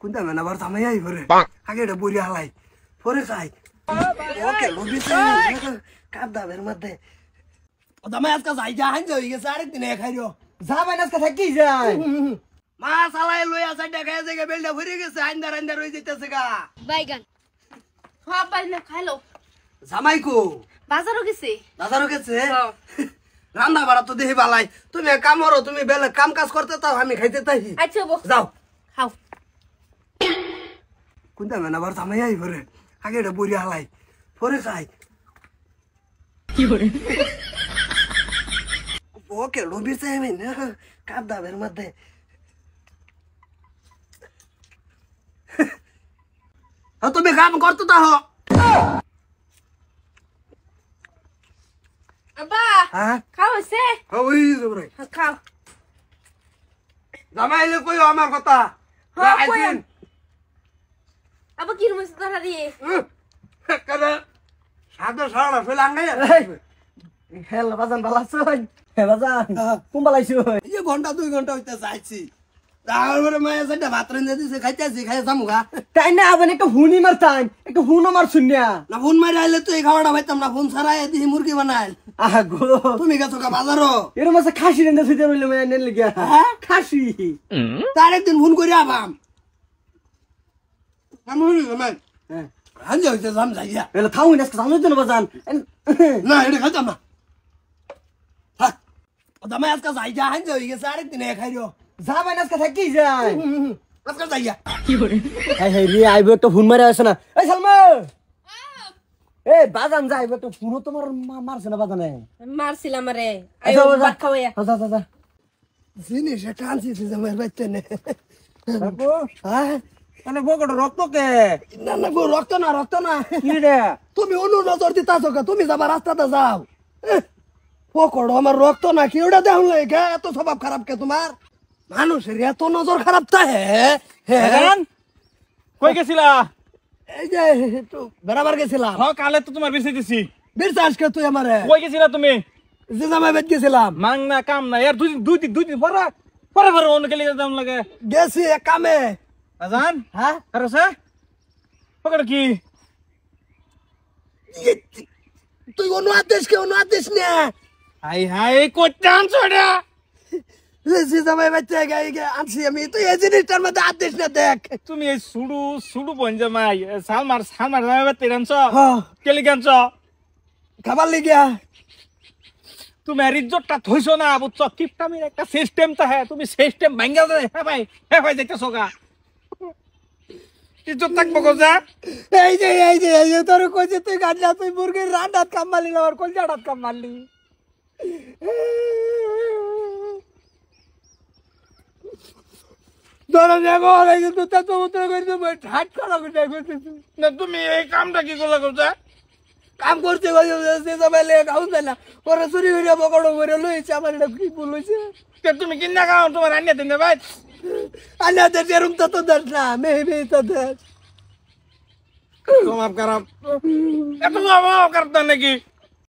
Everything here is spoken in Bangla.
কোনটা মানে আবার জামাই আই পরে আগে এটা বড়ি হালাই পরে খাই ওকে লবিছে কাদাবের মধ্যে জামাই আজকে যাই যা হান যাই গেছে আরেকদিন খাইরো জামাই আজকে থাকি যায় মাছ হালাই লইয়া সাইডে খাই যায় বেলটা ভরে গেছে আন্দার আন্দার হয়ে যাইতেছে গা বাইগান হ্যাঁ বাইনা খাইলো জামাই কো বাজারও গেছে বাজারও গেছে রান্না বাড়া তো দেখি বালাই তুমি এক কাম করো তুমি বেলে কাম কাজ করতে তাও আমি খাইতে তাই আচ্ছা বো যাও খাও কোনটা মানে আবার জামাই আই পরে আগে এটা বড়ি হালাই পরে খাই ওকে লবিছে আমি না কাদাবের মধ্যে তুমি কাম করতে তাহ আব্বা হ্যাঁ খাও হইছে ওই জবরে খাও জামাইলে কইও আমার কথা হ্যাঁ, আইদিন কইম। আব্বা কি রুমে ধরা দিয়ে কারে সাদা সারা ফেলাঙ্গাই হেল বাজান বালাছই হে বাজান কোন বালাইছো এই ঘন্টা 2 ঘন্টা হইতে যাইছি তারপরে মায়া সেটা ভাত রান্ধে দিছে খাইতেছি খাই যামুগা তাই না আবেন একটা হুনি মারতান একটা হুনো মার শুনিয়া না ফোন মারি আইলে তো এই খাওয়াটা পাইতাম না ফোন ছাড়াই দিহি মুরগি বানাই আগো তুমি গেছো কা বাজারও এর মাসে খাসি রেন্দে থইতে রইলে মায়া নেন লাগিয়া হ্যাঁ? খাসি তার একদিন ফোন করি আবাম আমি জামাই হ্যাঁ হাঞ্জা হইতে যাম যাইয়া এলা থাউন আজকে জানো তো বাজান না এটা খাইতাম না থাক জামাই আজকে যাই যা হাঞ্জা হয়ে গেছে আরেকদিন খাইরো জামাই আজকে থাকি যায় আজকে যাইয়া হাই হাই রে আইবো একটা ফোন মারা আছে না এই সালমা এই বাজান যাইবো একটা ফোন তোমার মারছে না বাজানে মারছিলাম রে আচ্ছা, আয়ো বাজান। ভাত খাওয়া আচ্ছা আচ্ছা জিনিস এটা আনছি জামাই বাইতে নে দেখো হ্যাঁ মানে বকট রক্ত কে না না গো, রক্ত না কি রে তুমি অনু নজর দিতাছো কে তুমি যাবা রাস্তাতে যাও পকড় আমার রক্ত না কি ওটা দেখুন লাগে এত স্বভাব খারাপ কে তোমার মানুষের এত নজর খারাপ তাহে বাজান, কই গেছিলা? এই যে একটু বেড়াবার গেছিলাম কালে তো তোমার বেঁচে দিছি। বীরটা আজকে তুই আমারে কই গেছিলা তুমি? যে জামাই বেদ গেছিলাম মাং না কাম না ইয়ার দুই দিন পরে অন্য গেলে দাম লাগে। গেছি এক কামে বাজান, হ্যাঁ আরে সে পকড় কি? তুই অনু আদেশ নে হাই হাই কইতে আনছো এটা? যে জামাই বেচে আনছি আমি তুই এই জিনিসটার মধ্যে আদেশ না দেখ তুমি এই সুডু পঞ্জামাই সালমার যাবে তেরানছ হ্যাঁ কেলি গানছ? খাবার লিগিয়া তুমি আর ইজ্জতটা থইছো না বুঝছো? কিপটামির একটা সিস্টেম তো হ্যাঁ, তুমি সিস্টেম ভাঙ্গা দে। হ্যাঁ ভাই যাইতেছো গা, ইজ্জত থাকবো গোজা। এই যে তোর কইছে তুই গাড়লা তুই মুরগির রান্নাত কাম মারলি না আর কলজাটাত কাম মারলি ধরে দেখো কিন্তু তত উত্তর করে দেবো ঠাট করা করে দেখতেছি না তুমি এই কামটা কি করলা গোজা? কাম করছে সে সবাই লেগে খাউন যায় না ওরা চুরি করে বকড় করে লইছে আমার এটা কি ভুল হয়েছে তুমি কিনা খাও তোমার রান্না দিন ভাই। আন্নাদের যেরম তত দেশ না মেয়ে তো দেশ তোমার খারাপ এত খারাপ নাকি?